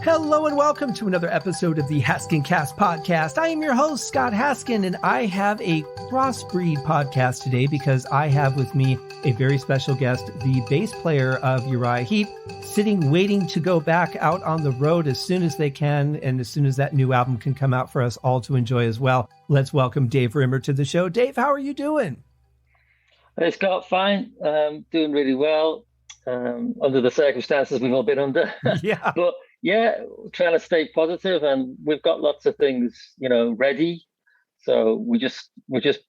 Hello and welcome to another episode of the Haskin Cast podcast. I am your host, Scott Haskin, and I have a crossbreed podcast today because I have with me a very special guest, the bass player of Uriah Heep, sitting waiting to go back out on the road as soon as they can and as soon as that new album can come out for us all to enjoy as well. Let's welcome Dave Rimmer to the show. Dave, how are you doing? Hey, Scott, fine. Doing really well under the circumstances we've all been under. Yeah. But yeah, trying to stay positive, and we've got lots of things, ready. So we're just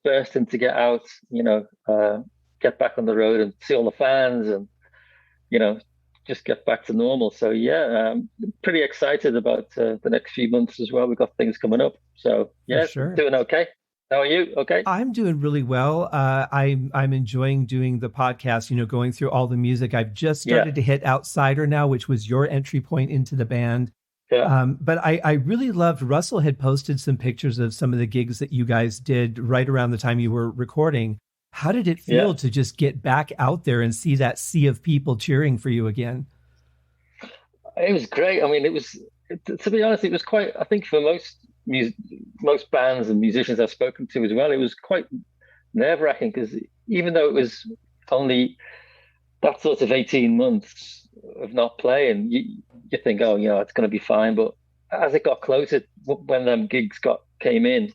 bursting to get out, get back on the road and see all the fans, and just get back to normal. So yeah, pretty excited about the next few months as well. We've got things coming up. So yeah, sure. Doing okay. How are you? Okay. I'm doing really well. I'm enjoying doing the podcast, going through all the music. I've just started to hit Outsider now, which was your entry point into the band. Yeah. But I really loved, Russell had posted some pictures of some of the gigs that you guys did right around the time you were recording. How did it feel to just get back out there and see that sea of people cheering for you again? It was great. I mean, it was, to be honest, it was quite, I think for most bands and musicians I've spoken to as well, it was quite nerve-wracking because even though it was only that sort of 18 months of not playing, you think, oh, it's going to be fine. But as it got closer, when them gigs came in,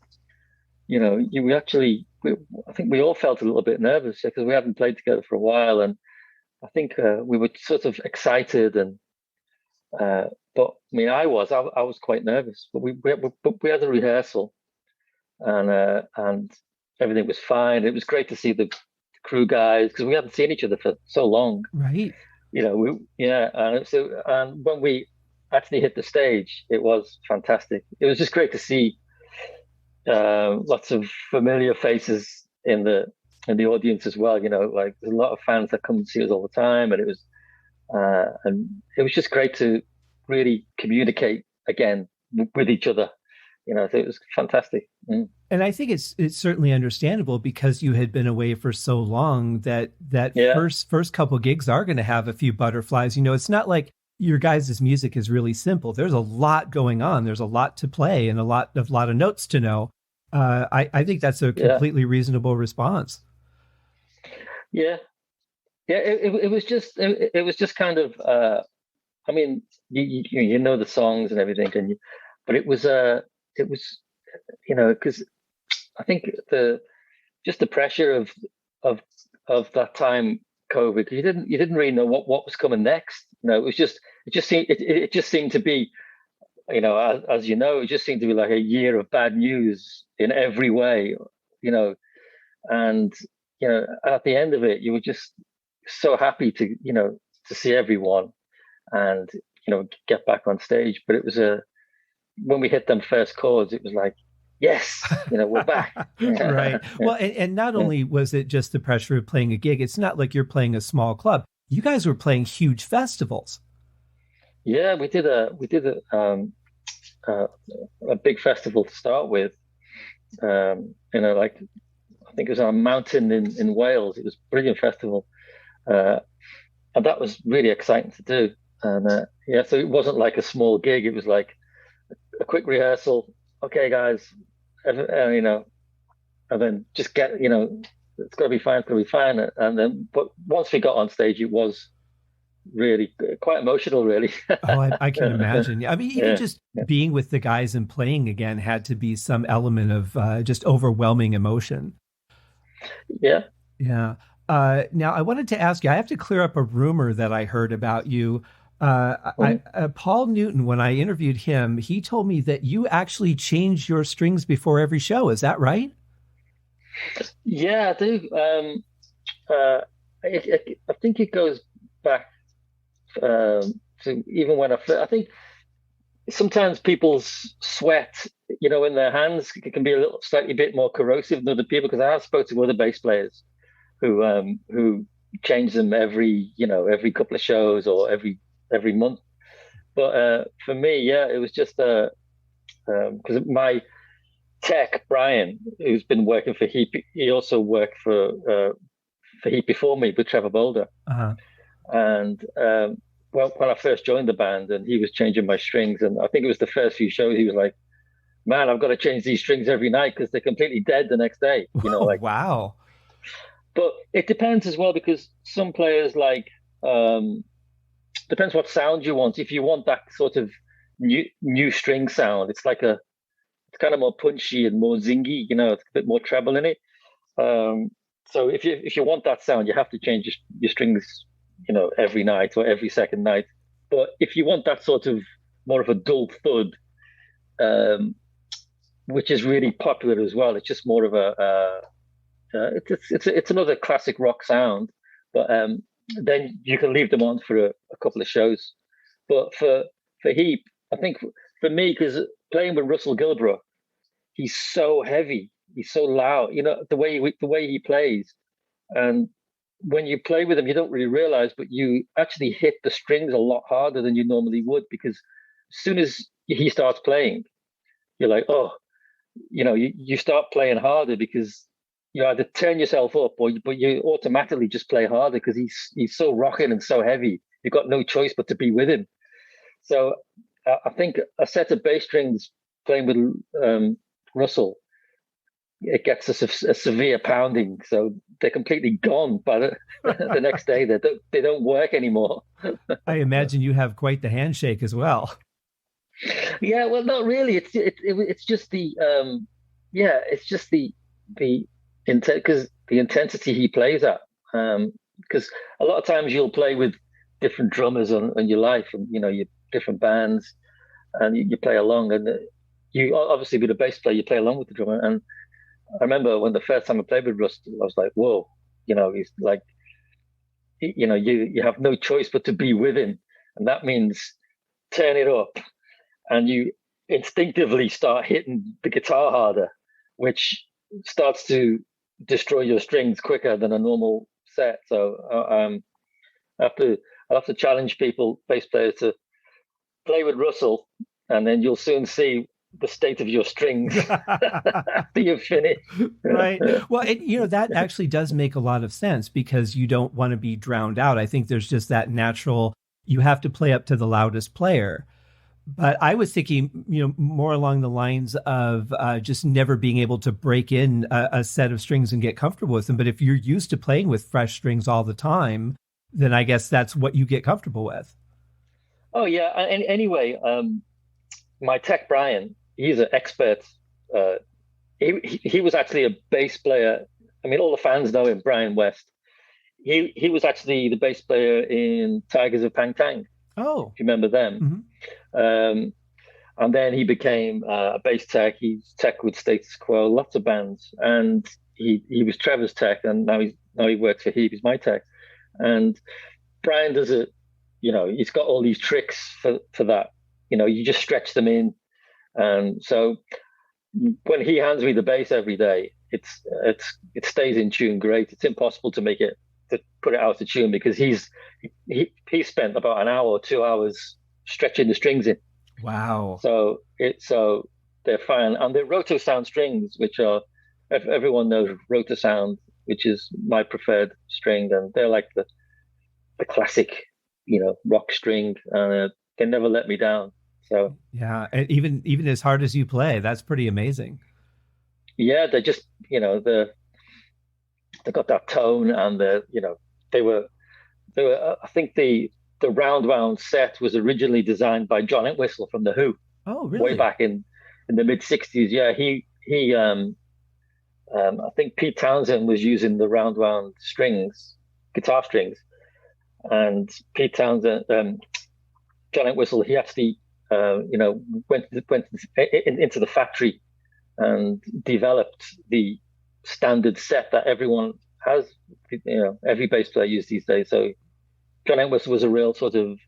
I think we all felt a little bit nervous because we hadn't played together for a while, and I think we were sort of excited and. But I mean, I was quite nervous, but we had a rehearsal, and everything was fine. It was great to see the crew guys because we hadn't seen each other for so long, right? And when we actually hit the stage, it was fantastic. It was just great to see lots of familiar faces in the audience as well. Like there's a lot of fans that come to see us all the time, and it was just great to really communicate again with each other. So it was fantastic. Mm. And I think it's certainly understandable because you had been away for so long that first couple gigs are going to have a few butterflies. It's not like your guys' music is really simple. There's a lot going on. There's a lot to play and a lot of notes to know. I think that's a completely reasonable response. Yeah. Yeah, it was just kind of. I mean, you know the songs and everything, but it was because I think the pressure of that time, COVID, because you didn't really know what was coming next. It just seemed to be, as it just seemed to be like a year of bad news in every way, and at the end of it, you were just so happy to see everyone and get back on stage. But it was when we hit them first chords, it was like, yes, we're back. Right. Well, and not only was it just the pressure of playing a gig, it's not like you're playing a small club. You guys were playing huge festivals. Yeah, we did a big festival to start with. Like I think it was on a mountain in Wales. It was a brilliant festival. And that was really exciting to do. And so it wasn't like a small gig. It was like a quick rehearsal. Okay, guys, and then just get, it's got to be fine. It's got to be fine. And then, but once we got on stage, it was really quite emotional, really. Oh, I can imagine. I mean, even just being with the guys and playing again had to be some element of just overwhelming emotion. Yeah. Yeah. Now, I wanted to ask you, I have to clear up a rumor that I heard about you. Paul Newton, when I interviewed him, he told me that you actually change your strings before every show. Is that right? Yeah, I do. I think it goes back to even when I think sometimes people's sweat, in their hands can be a slightly bit more corrosive than other people, because I have spoken to other bass players who change them every couple of shows or every month. But for me, it was just because my tech, Brian, who's been working for Heep, he also worked for Heep before me with Trevor Boulder. Uh-huh. And well, when I first joined the band, and he was changing my strings, and I think it was the first few shows, he was like, "Man, I've got to change these strings every night because they're completely dead the next day." Oh, wow. But it depends as well because some players um, depends what sound you want. If you want that sort of new string sound, it's kind of more punchy and more zingy. It's a bit more treble in it. Um, so if you want that sound, you have to change your strings, every night or every second night. But if you want that sort of more of a dull thud, um, which is really popular as well, it's just more of it's another classic rock sound. But then you can leave them on for a couple of shows. But for Heap, I think for me, because playing with Russell Gilbrook, he's so heavy, he's so loud. The way he plays, and when you play with him, you don't really realize, but you actually hit the strings a lot harder than you normally would because as soon as he starts playing, you're like, oh, you start playing harder because you either turn yourself up but you automatically just play harder because he's so rocking and so heavy. You've got no choice but to be with him. So I think a set of bass strings playing with Russell, it gets a severe pounding. So they're completely gone by the next day. They don't work anymore. I imagine you have quite the handshake as well. Yeah, well, not really. It's just it's just the intent because the intensity he plays at. Because a lot of times you'll play with different drummers on your life, and your different bands, and you play along, and you obviously with a bass player you play along with the drummer. And I remember when the first time I played with Rusty, I was like, whoa, he's like, you have no choice but to be with him, and that means turn it up, and you instinctively start hitting the guitar harder, which starts to destroy your strings quicker than a normal set. So I'll have to challenge bass players, to play with Russell, and then you'll soon see the state of your strings after you've finished. Right. Well, that actually does make a lot of sense because you don't want to be drowned out. I think there's just that natural, you have to play up to the loudest player. But I was thinking, more along the lines of just never being able to break in a set of strings and get comfortable with them. But if you're used to playing with fresh strings all the time, then I guess that's what you get comfortable with. Oh, yeah. And anyway, my tech, Brian, he's an expert. He was actually a bass player. I mean, all the fans know him, Brian West. He was actually the bass player in Tigers of Pang Tang. Oh, if you remember them. Mm-hmm. And then he became a bass tech. He's tech with Status Quo, lots of bands, and he was Trevor's tech, and now he works for Heap. He's my tech, and Brian does it. He's got all these tricks for that. You just stretch them in, and so when he hands me the bass every day, it stays in tune great. It's impossible to put it out of tune because he spent about an hour or 2 hours stretching the strings in. Wow. So they're fine, and they're roto sound strings, which are, everyone knows roto sound, which is my preferred string, and they're like the classic, rock string, and they never let me down. So yeah, and even as hard as you play, that's pretty amazing. Yeah, they just they got that tone, and they were I think the round set was originally designed by John Entwistle from the Who. Oh, really? Way back in the mid '60s. Yeah, he I think Pete Townsend was using the round strings, guitar strings, and Pete Townsend, John Entwistle, he actually went into the factory and developed the standard set that everyone has. Every bass player uses these days. So John Entwistle was a real sort of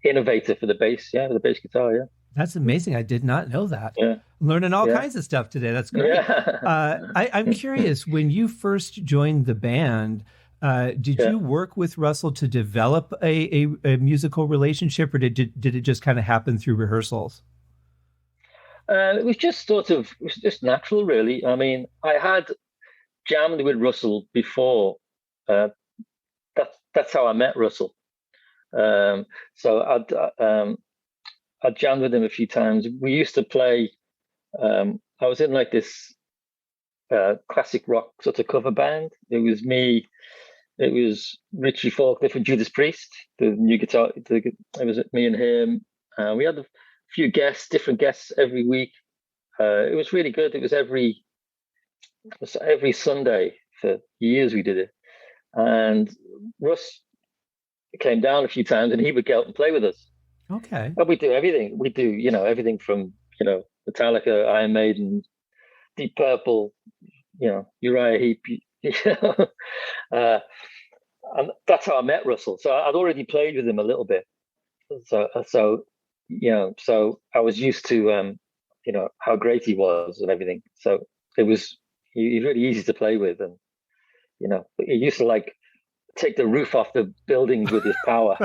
innovator for the bass, for the bass guitar, yeah. That's amazing. I did not know that. Yeah. Learning all kinds of stuff today. That's great. Yeah. I'm curious, when you first joined the band, did you work with Russell to develop a musical relationship, or did it just kind of happen through rehearsals? It was just natural, really. I mean, I had jammed with Russell before. That's how I met Russell. So I jammed with him a few times. We used to play. I was in like this classic rock sort of cover band. It was me. It was Richie Faulkner and Judas Priest, the new guitar. It was me and him. We had a few guests, different guests every week. It was really good. It was every Sunday for years we did it. And Russ came down a few times, and he would get out and play with us. Okay. But we do everything. We do, everything from, Metallica, Iron Maiden, Deep Purple, Uriah Heep. Uh, and that's how I met Russell. So I'd already played with him a little bit. So I was used to, how great he was and everything. So it was he's really easy to play with, and he used to like take the roof off the buildings with his power.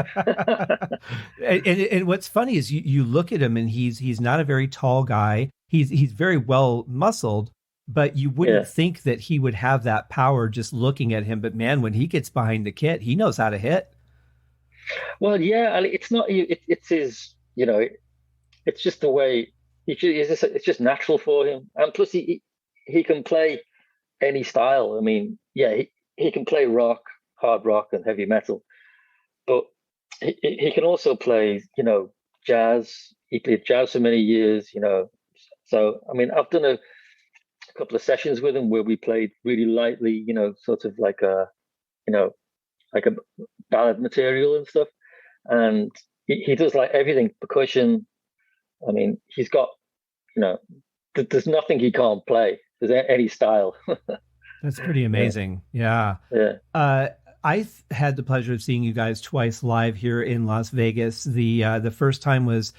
and what's funny is you look at him and he's not a very tall guy. He's very well muscled, but you wouldn't think that he would have that power just looking at him. But man, when he gets behind the kit, he knows how to hit. Well, yeah, and it's not it's his, it's just the way it's just natural for him, and plus he can play any style. I mean, yeah, he can play rock, hard rock, and heavy metal, but he can also play, jazz. He played jazz for many years, So I mean, I've done a couple of sessions with him where we played really lightly, sort of like like a ballad material and stuff. And he does like everything, percussion. I mean, he's got, there's nothing he can't play. There's any style. That's pretty amazing. Yeah. I've had the pleasure of seeing you guys twice live here in Las Vegas. The first time was,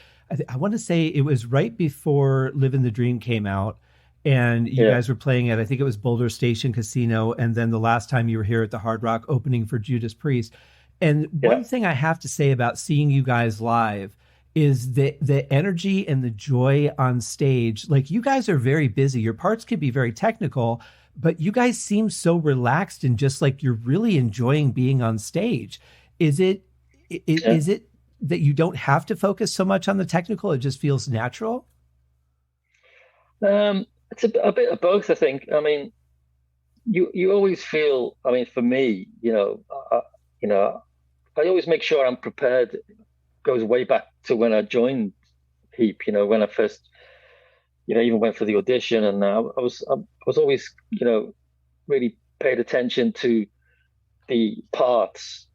I want to say it was right before Living the Dream came out. And you guys were playing at, I think it was Boulder Station Casino. And then the last time you were here at the Hard Rock opening for Judas Priest. And one thing I have to say about seeing you guys live is the energy and the joy on stage. Like, you guys are very busy. Your parts can be very technical, but you guys seem so relaxed and just like you're really enjoying being on stage. Is it that you don't have to focus so much on the technical? It just feels natural? It's a bit of both, I think. I mean, you always feel. I mean, for me, I always make sure I'm prepared. It goes way back to when I joined Heap. When I first, even went for the audition, and I was always, really paid attention to the parts.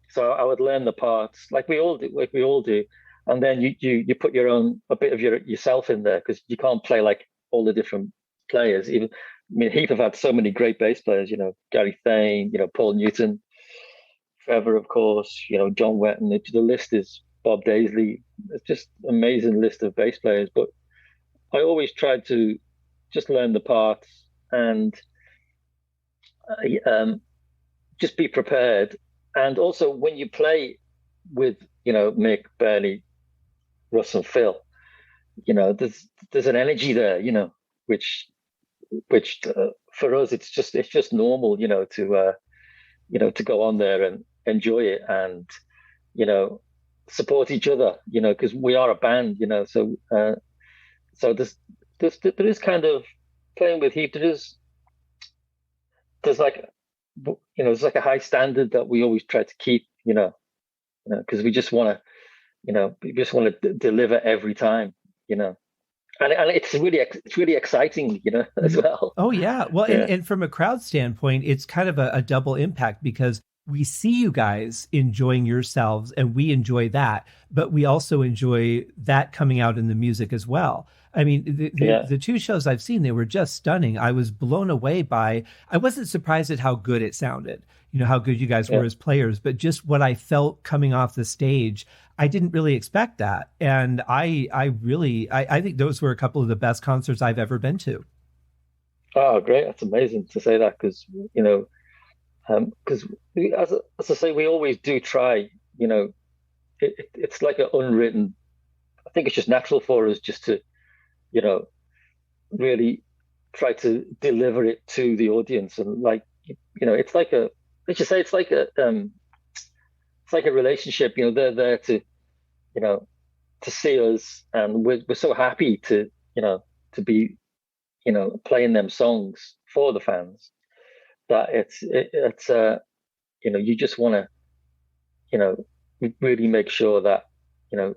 So I would learn the parts like we all do, and then you put a bit of yourself in there, because you can't play like all the different players. Even, I mean, Heath have had so many great bass players. Gary Thane, Paul Newton, Trevor, of course. John Wetton. The list is Bob Daisley. It's just an amazing list of bass players. But I always tried to just learn the parts and just be prepared. And also, when you play with Mick, Bernie, Russ, and Phil, there's an energy there, which for us it's just normal, to go on there and enjoy it and support each other, because we are a band, so there is kind of playing with Heap. There's like there's like a high standard that we always try to keep, because we just want to deliver every time, and it's really exciting, as well. Oh yeah. Well, and from a crowd standpoint, it's kind of a double impact, because we see you guys enjoying yourselves and we enjoy that, but we also enjoy that coming out in the music as well. I mean, the two shows I've seen, they were just stunning. I was blown away I wasn't surprised at how good it sounded, how good you guys were as players, but just what I felt coming off the stage, I didn't really expect that. And I think those were a couple of the best concerts I've ever been to. Oh, great. That's amazing to say that, because, as I say, we always do try, it's like an unwritten, I think it's just natural for us just to, really try to deliver it to the audience. And like, it's like it's like a relationship. They're there to, you know, to see us, and we're so happy to, to be, playing them songs for the fans, that you just want to, really make sure that, you know,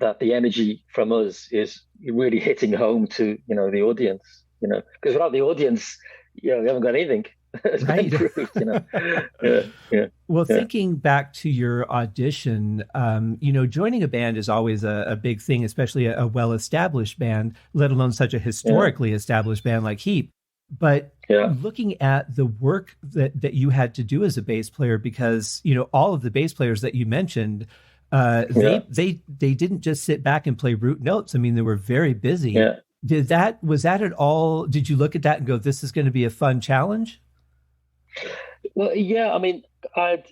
that the energy from us is really hitting home to, the audience, because without the audience, we haven't got anything. It's been Right. improved. Yeah, yeah, Well, yeah, thinking back to your audition, joining a band is always a big thing, especially a well-established band, let alone such a yeah, historically established band like Heap. But yeah, looking at the work that you had to do as a bass player, because all of the bass players that you mentioned, yeah, they didn't just sit back and play root notes. I mean, they were very busy. yeah. Was that at all? Did you look at that and go, "This is going to be a fun challenge"? Well, yeah. I mean, I'd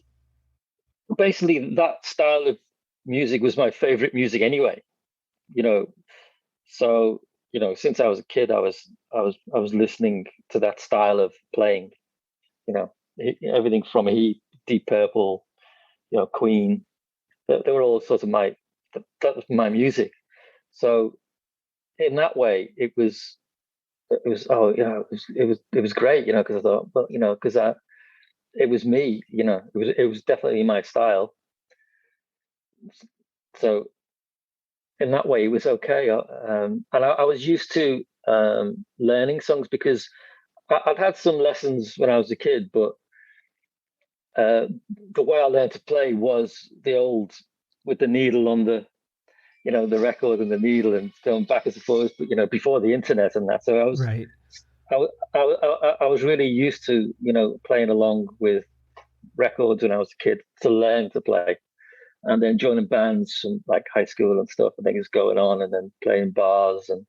basically, that style of music was my favorite music anyway. You know, so since I was a kid, I was listening to that style of playing. You know, everything from Heat, Deep Purple, Queen. They were all sort of that was my music. So in that way, it was oh yeah, it was great. Because I thought, well, because it was me. It was definitely my style. So in that way, it was okay. And I was used to learning songs, because I'd had some lessons when I was a kid, but uh, the way I learned to play was the old, with the needle on the record and the needle, and going back and forth, but before the internet and that. So Right. I was really used to playing along with records when I was a kid, to learn to play, and then joining bands from like high school and stuff, and things going on, and then playing bars, and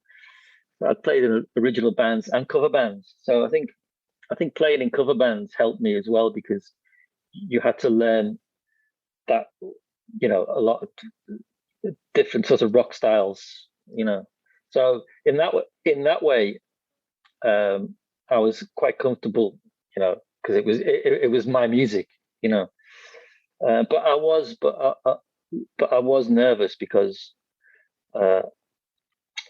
I played in original bands and cover bands. So I think playing in cover bands helped me as well, because you had to learn that, a lot of different sorts of rock styles. So in that way, I was quite comfortable, because it was my music, you know. But I was nervous, because uh,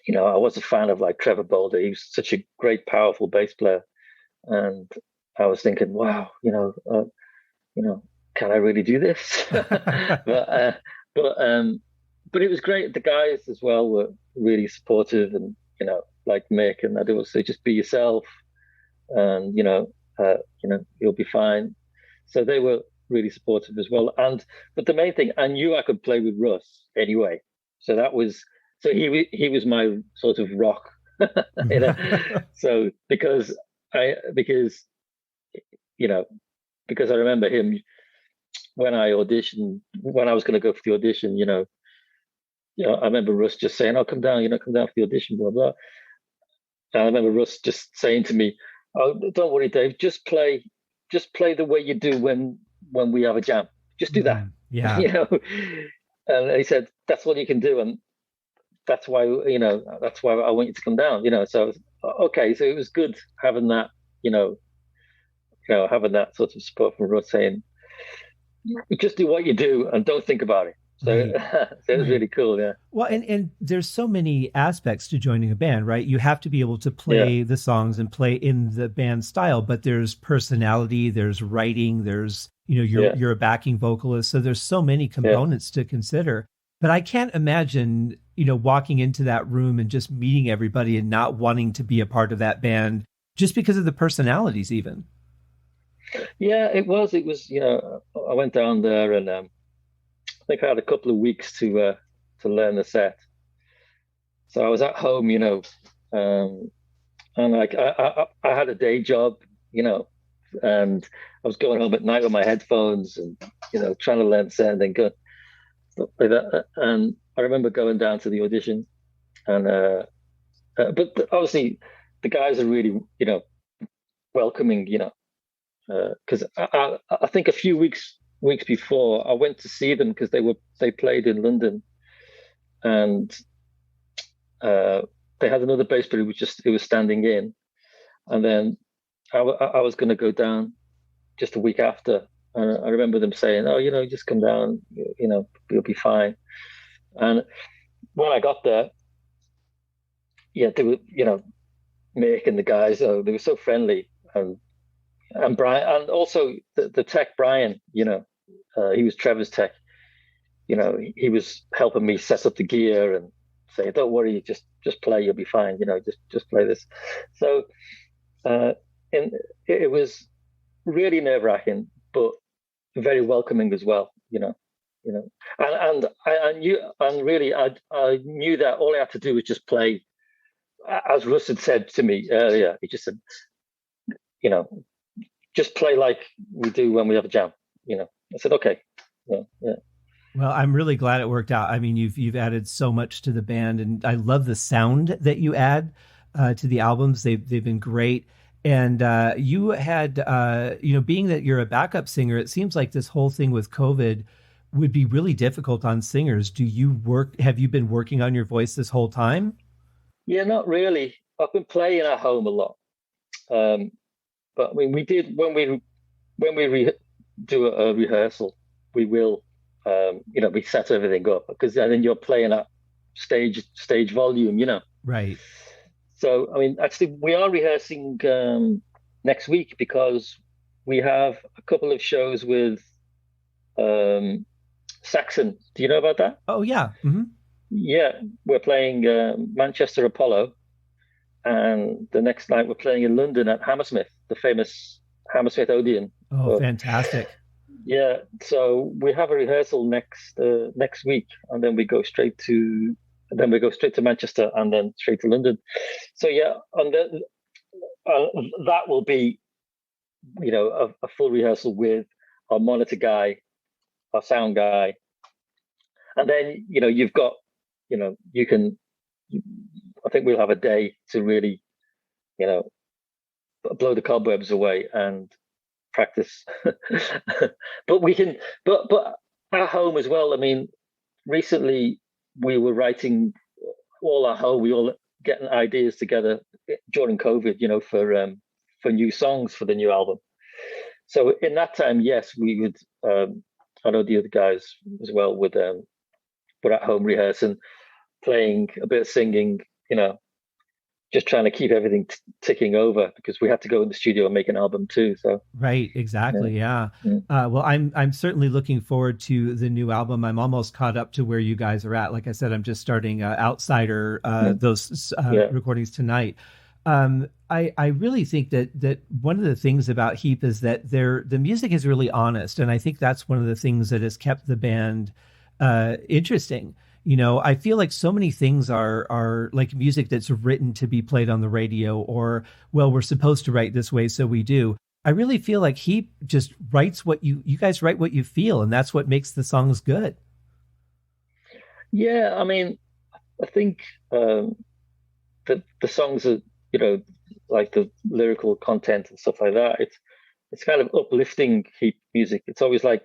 I was a fan of like Trevor Bolder. He was such a great, powerful bass player, and I was thinking, wow, you know, can I really do this? But but um, but it was great. The guys as well were really supportive, and like Mick, and I'd also just be yourself, and you'll be fine. So they were really supportive as well. But the main thing, I knew I could play with Russ anyway. So that was so he was my sort of rock, you know. So because you know because I remember him when I auditioned, when I was going to go for the audition. I remember Russ just saying, "Oh, come down, come down for the audition, blah blah." And I remember Russ just saying to me, "Oh, don't worry, Dave. Just play the way you do when we have a jam. Just do that." Yeah. you know. And he said, "That's what you can do, and that's why I want you to come down." So okay, so it was good having that, you know, having that sort of support from Russ saying, "Just do what you do and don't think about it." So, Right. so it was Right. really cool. Yeah, Well, and there's so many aspects to joining a band, right? You have to be able to yeah, play the songs and play in the band style, but there's personality, there's writing, there's, yeah, you're a backing vocalist. So there's so many yeah. components to consider. But I can't imagine, walking into that room and just meeting everybody and not wanting to be a part of that band just because of the personalities even. Yeah, it was. It was. I went down there, and I think I had a couple of weeks to learn the set. So I was at home, um, and like I had a day job, you know, and I was going home at night with my headphones, and trying to learn set, and then go stuff like that. And I remember going down to the audition, and but obviously the guys are really, welcoming, because I think a few weeks before I went to see them, because they played in London, and uh, they had another bass player who was standing in, and then I was going to go down just a week after, And I remember them saying, "Oh, just come down, you'll be fine." And when I got there, yeah, they were, Mick and the guys, they were so friendly, and Brian, and also the tech Brian, he was Trevor's tech. He was helping me set up the gear and say, "Don't worry, just play, you'll be fine. Just play this." So, uh, and it was really nerve-wracking, but very welcoming as well. And I knew, and really, I knew that all I had to do was just play, as Russ had said to me earlier. He just said, you know, just play like we do when we have a jam. I said, okay, yeah. Well, I'm really glad it worked out. I mean, you've added so much to the band, and I love the sound that you add to the albums. They've been great. And you had, being that you're a backup singer, it seems like this whole thing with COVID would be really difficult on singers. Have you been working on your voice this whole time? Yeah, not really. I've been playing at home a lot. But I mean, we did when we do a rehearsal, we will, we set everything up because then you're playing at stage volume. Right. So I mean, actually, we are rehearsing next week because we have a couple of shows with Saxon. Do you know about that? Oh yeah. Mm-hmm. Yeah, we're playing Manchester Apollo, and the next night we're playing in London at Hammersmith, the famous Hammersmith Odeon. Oh, fantastic. Yeah, so we have a rehearsal next week, and then we go straight to Manchester, and then straight to London. So yeah, and that will be, a full rehearsal with our monitor guy, our sound guy, and then you've got, you can. I think we'll have a day to really, blow the cobwebs away and practice. But we can, but at home as well. I mean, recently we were writing all at home. We all getting ideas together during COVID, for new songs for the new album. So in that time, yes, we would. I know the other guys as well would. Were at home rehearsing, playing a bit of singing, just trying to keep everything ticking over because we had to go in the studio and make an album too. So right, exactly, yeah. yeah. Well, I'm certainly looking forward to the new album. I'm almost caught up to where you guys are at. Like I said, I'm just starting Outsider, those recordings tonight. I really think that one of the things about Heap is that the music is really honest, and I think that's one of the things that has kept the band interesting. I feel like so many things are like music that's written to be played on the radio, or, well, we're supposed to write this way, so we do. I really feel like he just writes what you guys write what you feel, and that's what makes the songs good. Yeah, I mean, I think the songs are, like the lyrical content and stuff like that. It's kind of uplifting Heap music. It's always like,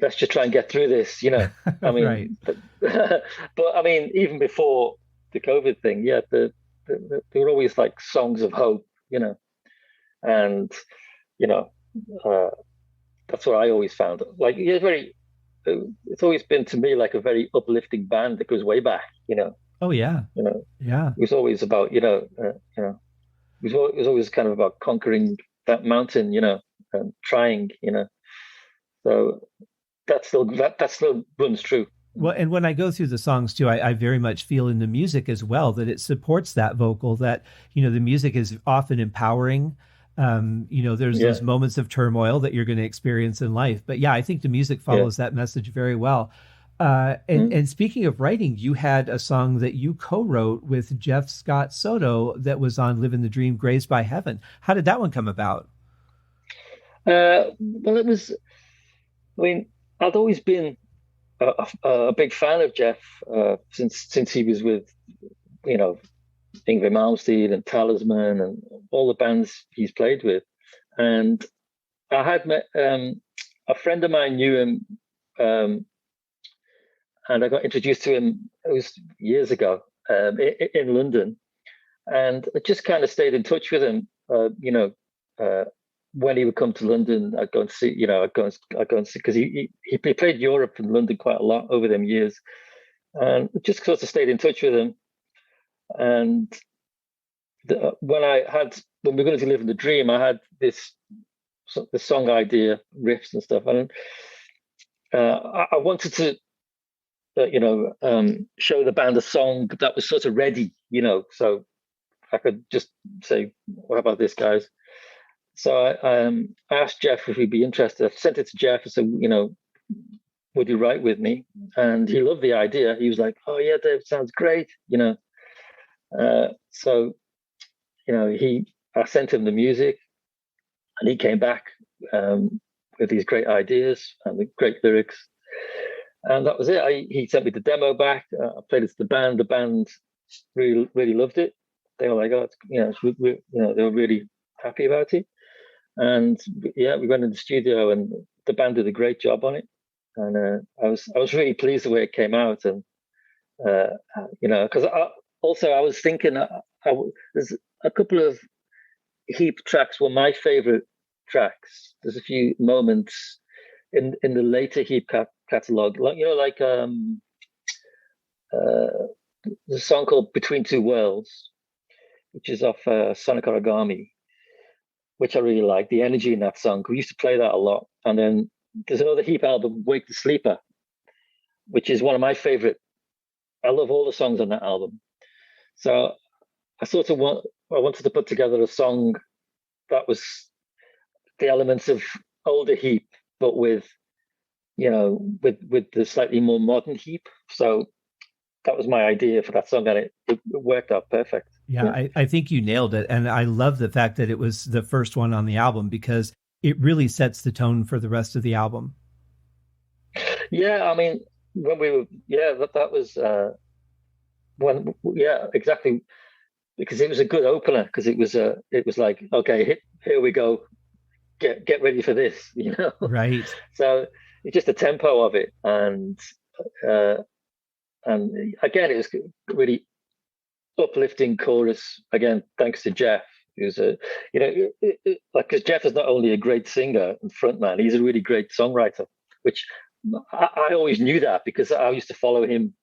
let's just try and get through this, I mean, Right. but I mean, even before the COVID thing, yeah, there were always like songs of hope, and, uh, that's what I always found. Like, it's always been to me like a very uplifting band that goes way back, Oh yeah. Yeah. it was always about, it was always kind of about conquering that mountain, and trying, so that still runs true. Well, and when I go through the songs too, I very much feel in the music as well that it supports that vocal, that, the music is often empowering. There's those moments of turmoil that you're going to experience in life. But yeah, I think the music follows that message very well. And speaking of writing, you had a song that you co-wrote with Jeff Scott Soto that was on Living the Dream, Grazed by Heaven. How did that one come about? Well, it was, I mean, I'd always been a big fan of Jeff since he was with, Yngwie Malmsteen and Talisman and all the bands he's played with. And I had met a friend of mine knew him, and I got introduced to him. It was years ago in London, and I just kind of stayed in touch with him. when he would come to London, I'd go and see, I'd go and see, because he played Europe and London quite a lot over them years, and just sort of stayed in touch with him. And when we were going to live in the dream, I had the song idea, riffs and stuff, and I wanted to, show the band a song that was sort of ready, so I could just say, "What about this, guys?" So I asked Jeff if he'd be interested. I sent it to Jeff and said, "Would you write with me?" And he loved the idea. He was like, "Oh yeah, Dave, sounds great," So I sent him the music, and he came back with these great ideas and the great lyrics, and that was it. He sent me the demo back. I played it to the band. The band really, really loved it. They were like, "Oh, they were really happy about it." And yeah, we went in the studio, and the band did a great job on it. And I was really pleased the way it came out. And because I was thinking, there's a couple of Heap tracks were my favorite tracks. There's a few moments in the later Heap catalog, like there's a song called "Between Two Worlds," which is off Sonic Origami, which I really like. The energy in that song. We used to play that a lot. And then there's another Heap album, "Wake the Sleeper," which is one of my favorite. I love all the songs on that album. So I wanted to put together a song that was the elements of older Heap, but with the slightly more modern Heap. So that was my idea for that song, and it worked out perfect. Yeah, I think you nailed it. And I love the fact that it was the first one on the album, because it really sets the tone for the rest of the album. Yeah, I mean, when we were, that was exactly, because it was a good opener, because it was like, okay, here we go, get ready for this, Right. So it's just the tempo of it, and again, it was really uplifting chorus, again thanks to Jeff, who's because Jeff is not only a great singer and frontman, he's a really great songwriter, which I always knew that, because I used to follow him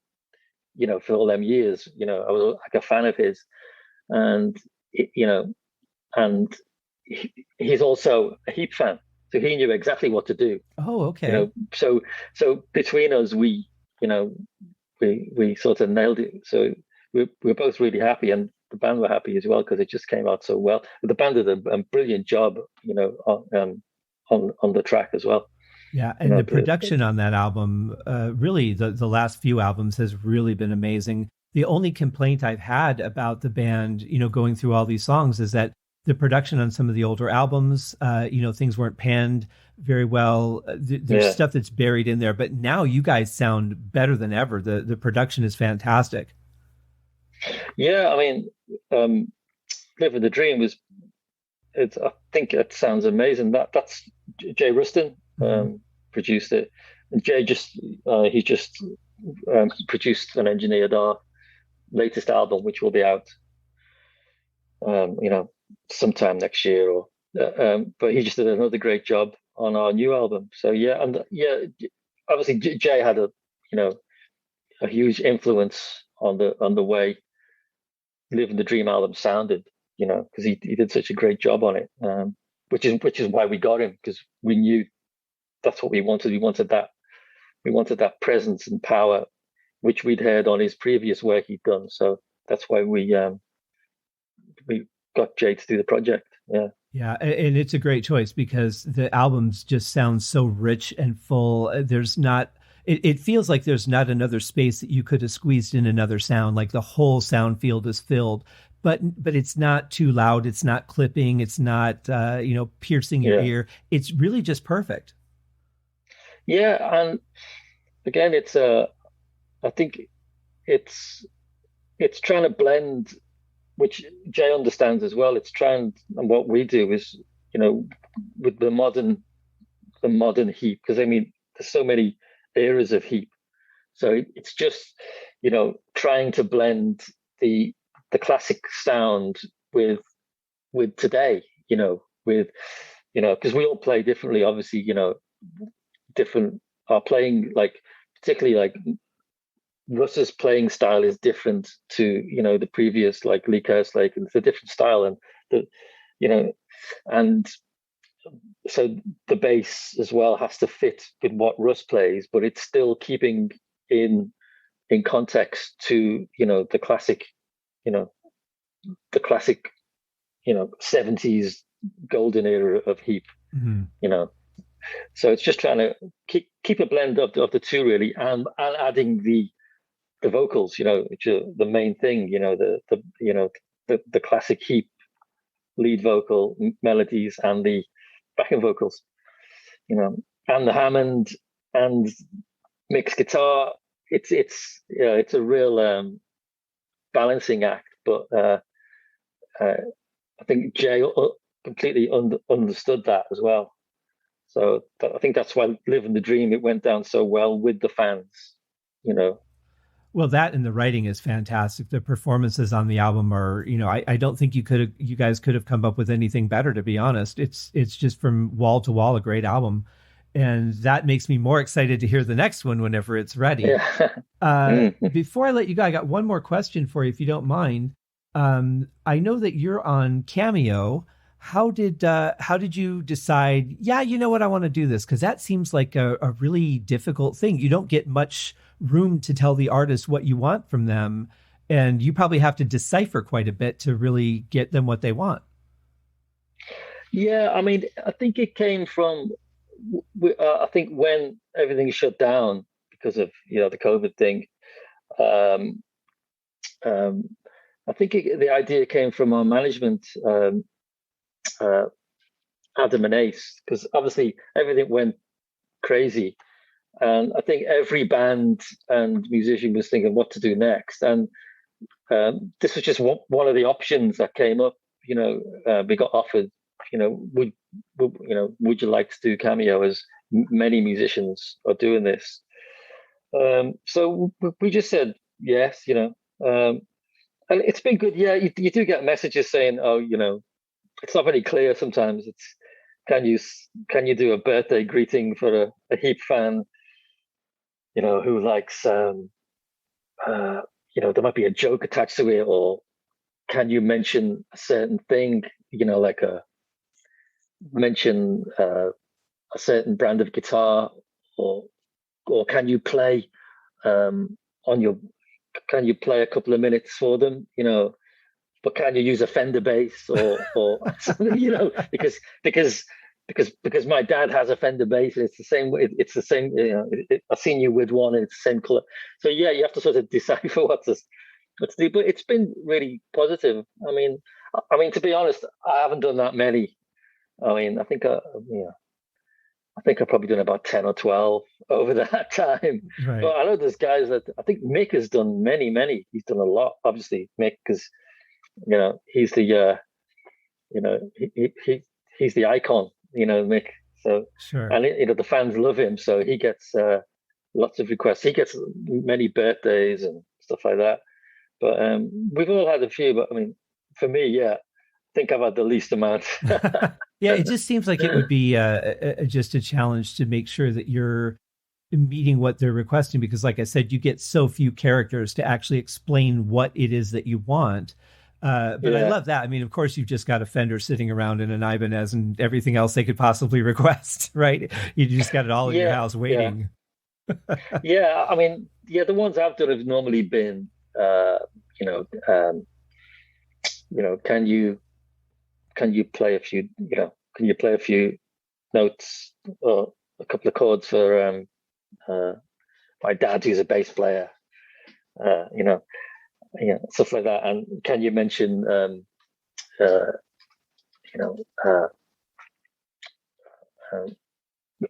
for all them years. I was like a fan of his, and and he's also a Heap fan, so he knew exactly what to do. Oh, okay. So between us, we sort of nailed it. So we're both really happy, and the band were happy as well, because it just came out so well. But the band did a brilliant job, on the track as well. Yeah, and the production on that album, really, the last few albums has really been amazing. The only complaint I've had about the band, going through all these songs, is that the production on some of the older albums, things weren't panned very well. There's stuff that's buried in there, but now you guys sound better than ever. The production is fantastic. Yeah, I mean, "Living the Dream" I think it sounds amazing. That's Jay Rustin produced it, and Jay just produced and engineered our latest album, which will be out, sometime next year. Or but he just did another great job on our new album. So obviously Jay had a huge influence on the way "Living the Dream" album sounded, because he did such a great job on it, which is why we got him, because we knew that's what we wanted. We wanted that presence and power, which we'd heard on his previous work he'd done. So that's why we got Jay to do the project. Yeah, and it's a great choice, because the albums just sound so rich and full. There's not. It feels like there's not another space that you could have squeezed in another sound. Like the whole sound field is filled, but it's not too loud. It's not clipping. It's not piercing your ear. It's really just perfect. Yeah, and again, I think it's trying to blend, which Jay understands as well. It's trying, and what we do is, with the modern Heap, because I mean, there's so many eras of Heap. So it's just, trying to blend the classic sound with today, with because we all play differently, obviously, different are playing, like, particularly like Russ's playing style is different to, the previous, like Lee Kerslake, and it's a different style, and the, you know, and so the bass as well has to fit with what Russ plays, but it's still keeping in in context to, the classic, you know, the classic, 70s golden era of Heap, Mm-hmm. you know. So it's just trying to keep a blend of the two, really, and adding the vocals, which are the main thing, the classic Heap lead vocal melodies and the backing vocals, and the Hammond and mixed guitar. It's a real balancing act, but I think Jay completely understood that as well. So I think that's why "Living the Dream" it went down so well with the fans, you know. Well, that and the writing is fantastic. The performances on the album are, I don't think you guys could have come up with anything better, to be honest. It's just from wall to wall a great album. And that makes me more excited to hear the next one whenever it's ready. Yeah. Before I let you go, I got one more question for you, if you don't mind. I know that you're on Cameo. How did you decide, yeah, you know what, I want to do this? Because that seems like a really difficult thing. You don't get much room to tell the artist what you want from them, and you probably have to decipher quite a bit to really get them what they want. Yeah, I mean, I think it came from, I think when everything shut down because of, the COVID thing, um, um, I think the idea came from our management, uh, Adam and Ace, because obviously everything went crazy. And I think every band and musician was thinking what to do next. And this was just one of the options that came up. We got offered, would you like to do Cameo, as many musicians are doing this? So we just said yes, and it's been good. Yeah, you do get messages saying, oh, it's not very clear sometimes. It's can you do a birthday greeting for a Heap fan, who likes, there might be a joke attached to it, or can you mention a certain thing, like mention a certain brand of guitar, or can you play on your can you play a couple of minutes for them, but can you use a Fender bass, or something, because my dad has a Fender bass, and it's the same. It's the same. I've seen you with one, and it's the same color. So yeah, you have to sort of decipher what to do. But it's been really positive. I mean, to be honest, I haven't done that many. I mean, I think I've probably done about 10 or 12 over that time. Right. But I know there's guys that I think Mick has done many, many. He's done a lot, obviously, Mick, because he's the he's the icon, Mick. So, Sure. and the fans love him, so he gets lots of requests. He gets many birthdays and stuff like that. But we've all had a few. But I mean, for me, yeah, I think I've had the least amount. Yeah, it just seems like it would be just a challenge to make sure that you're meeting what they're requesting, because like I said, you get so few characters to actually explain what it is that you want. But yeah. I love that. I mean, of course, you've just got a Fender sitting around and an Ibanez and everything else they could possibly request, right? You just got it all in your house waiting. Yeah, I mean, the ones I've done have normally been, can you play a few, can you play a few notes or a couple of chords for my dad, who's a bass player, stuff like that. And can you mention,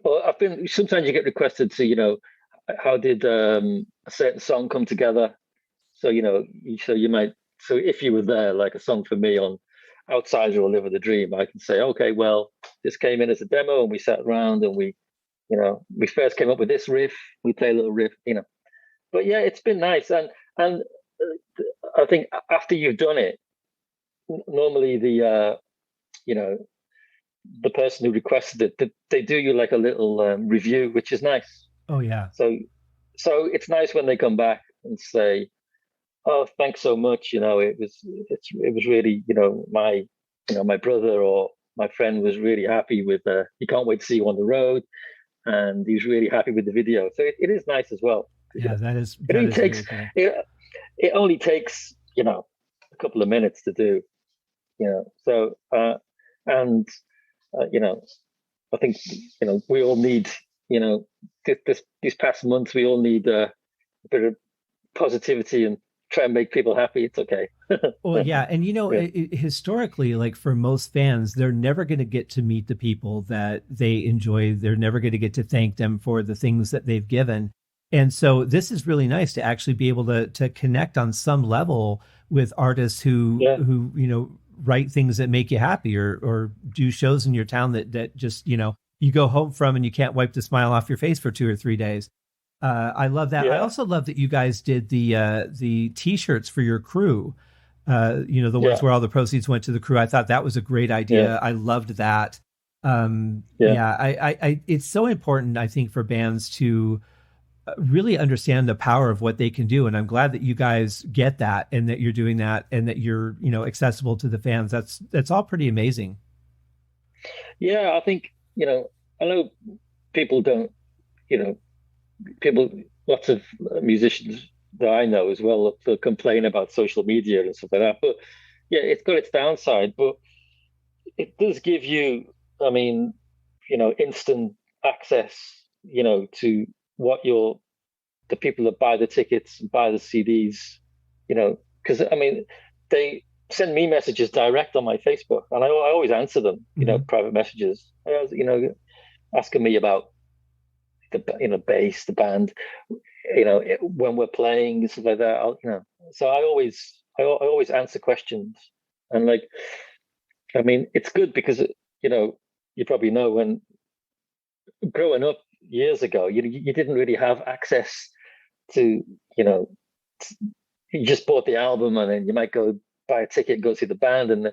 well, sometimes you get requested to, how did a certain song come together? So, so if you were there, like a song for me on Outsider or Live of the Dream, I can say, okay, well, this came in as a demo and we sat around and we first came up with this riff, we play a little riff, but yeah, it's been nice. And I think after you've done it, normally the the person who requested it, they do you like a little review, which is nice. Oh yeah. So it's nice when they come back and say, "Oh, thanks so much. It was really, my brother or my friend was really happy with. He can't wait to see you on the road, and he was really happy with the video. So it is nice as well. Yeah, It that only is takes very cool. it only takes a couple of minutes to do. So and I think we all need these past months we all need a bit of positivity and try and make people happy. It's okay. Well, yeah, and Yeah. historically, like for most fans, they're never going to get to meet the people that they enjoy. They're never going to get to thank them for the things that they've given. And so this is really nice to actually be able to connect on some level with artists Yeah. who write things that make you happy, or do shows in your town that just you go home from and you can't wipe the smile off your face for 2 or 3 days. I love that. I Yeah. also love that you guys did the T-shirts for your crew. The ones Yeah. where all the proceeds went to the crew. I thought that was a great Yeah. idea. I loved that. Yeah. Yeah, it's so important, I think, for bands to really understand the power of what they can do. And I'm glad that you guys get that, and that you're doing that, and that you're, accessible to the fans. That's all pretty amazing. Yeah. I think, I know people don't, you know, people, lots of musicians that I know as well, they'll complain about social media and stuff like that. But yeah, it's got its downside, but it does give you, I mean, instant access, to what the people that buy the tickets, buy the CDs, because I mean, they send me messages direct on my Facebook, and I always answer them, Mhm. private messages, asking me about the, bass, the band, when we're playing and stuff like that. So I always answer questions, and like, I mean, it's good because you probably know when growing up years ago, you didn't really have access to, you just bought the album and then you might go buy a ticket, go see the band, and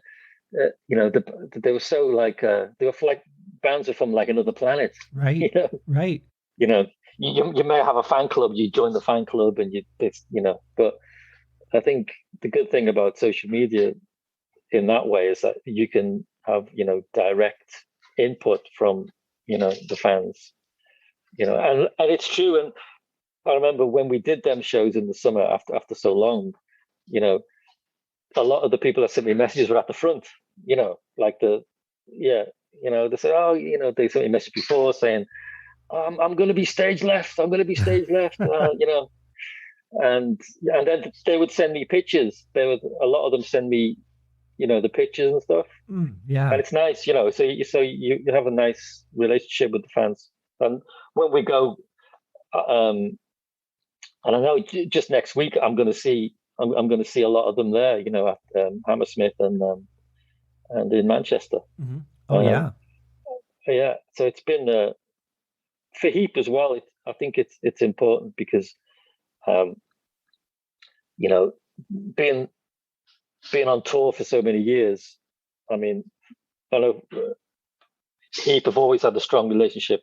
they were so like they were like bands are from like another planet, you Right. know, Right. you know. You may have a fan club, you join the fan club, and but I think the good thing about social media in that way is that you can have direct input from the fans, and it's true. And I remember when we did them shows in the summer after so long, you know, a lot of the people that sent me messages were at the front, like yeah, they say, oh, they sent me a message before saying, I'm going to be stage left. I'm going to be stage left, and then they would send me pictures. A lot of them send me, the pictures and stuff, and Yeah. it's nice, so you have a nice relationship with the fans. And when we go, um, and I know just next week I'm going to see a lot of them there, at Hammersmith and in Manchester. Mhm. Oh Um, yeah. yeah, so it's been for Heap as well. I think it's important because um, you know being on tour for so many years. I mean, I know Heap have always had a strong relationship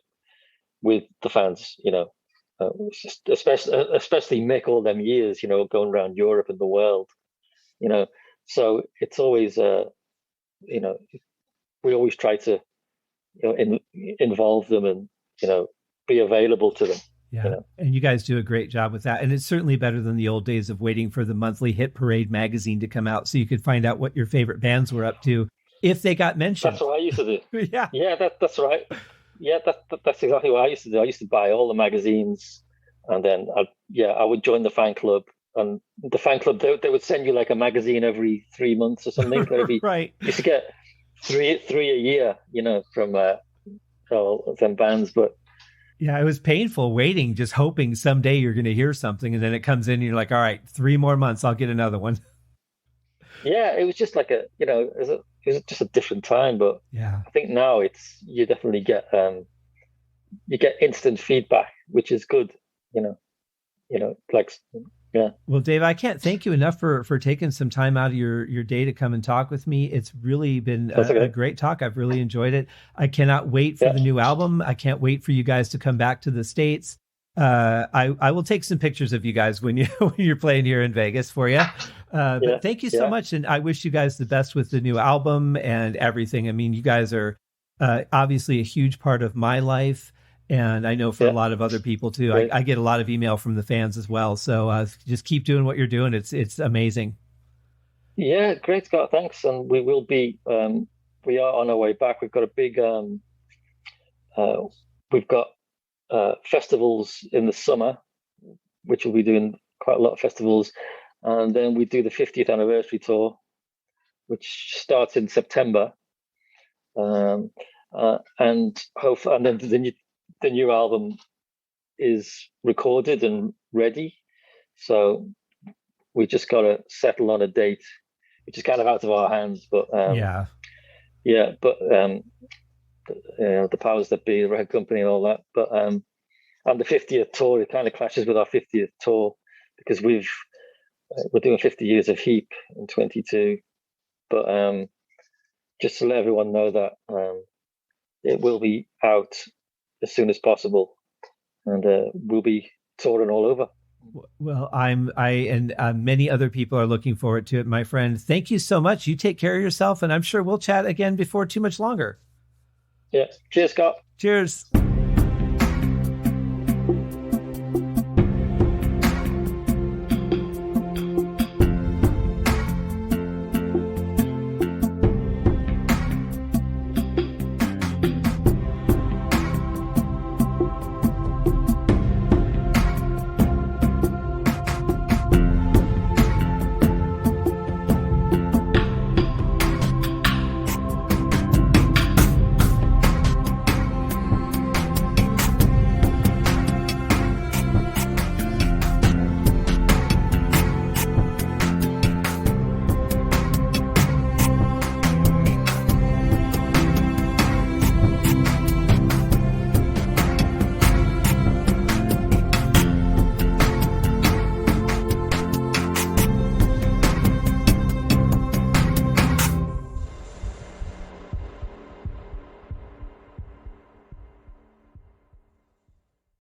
with the fans. Especially Mick all them years. Going around Europe and the world. You know, so it's always you know we always try to involve them and be available to them. Yeah. And you guys do a great job with that. And it's certainly better than the old days of waiting for the monthly Hit Parade magazine to come out so you could find out what your favorite bands were up to if they got mentioned. That's what I used to do. Yeah. Yeah, that's right. Yeah, that's exactly what I used to do. I used to buy all the magazines, and then I would join the fan club. And the fan club, they would send you like a magazine every 3 months or something. Maybe Right. you used to get three a year, from them bands. But Yeah, it was painful waiting, just hoping someday you're going to hear something. And then it comes in and you're like, all right, 3 more months, I'll get another one. yeah, it was just like it was just a different time. But Yeah. I think now you definitely get instant feedback, which is good. Like Yeah. Well, Dave, I can't thank you enough for taking some time out of your day to come and talk with me. It's really been That's okay. a great talk. I've really enjoyed it. I cannot wait for Yeah. the new album. I can't wait for you guys to come back to the States. I will take some pictures of you guys when you're playing here in Vegas for you. But thank you so much, and I wish you guys the best with the new album and everything. I mean, you guys are obviously a huge part of my life. And I know for a lot of other people too. I get a lot of email from the fans as well. So just keep doing what you're doing. It's amazing. Yeah, great, Scott. Thanks. And we will be. We are on our way back. We've got a big. We've got festivals in the summer, which we'll be doing quite a lot of festivals, and then we do the 50th anniversary tour, which starts in September. And hopefully, and then the new album is recorded and ready, so we just got to settle on a date, which is kind of out of our hands. But the powers that be, the record company and all that. But and the 50th tour, it kind of clashes with our 50th tour because we're doing 50 years of Heep in 22. But just to let everyone know that it will be out as soon as possible. And we'll be touring all over. Well, I and many other people are looking forward to it, my friend. Thank you so much. You take care of yourself, and I'm sure we'll chat again before too much longer. Yeah. Cheers, Scott. Cheers.